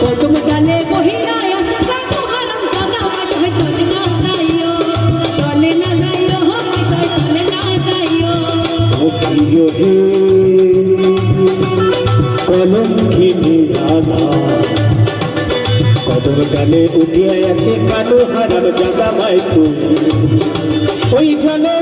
কদম ডালে বহিরায়া কানু হারাম জাদা মাথায় চলে না যাইও চলে না যাইও মাথায় চলে না যাইও প্রিয় হে কলঙ্কিনী রাধা কদম ডালে উঠিয়া আছে কানু হারাম জাদা মাই তুমি ওই জলে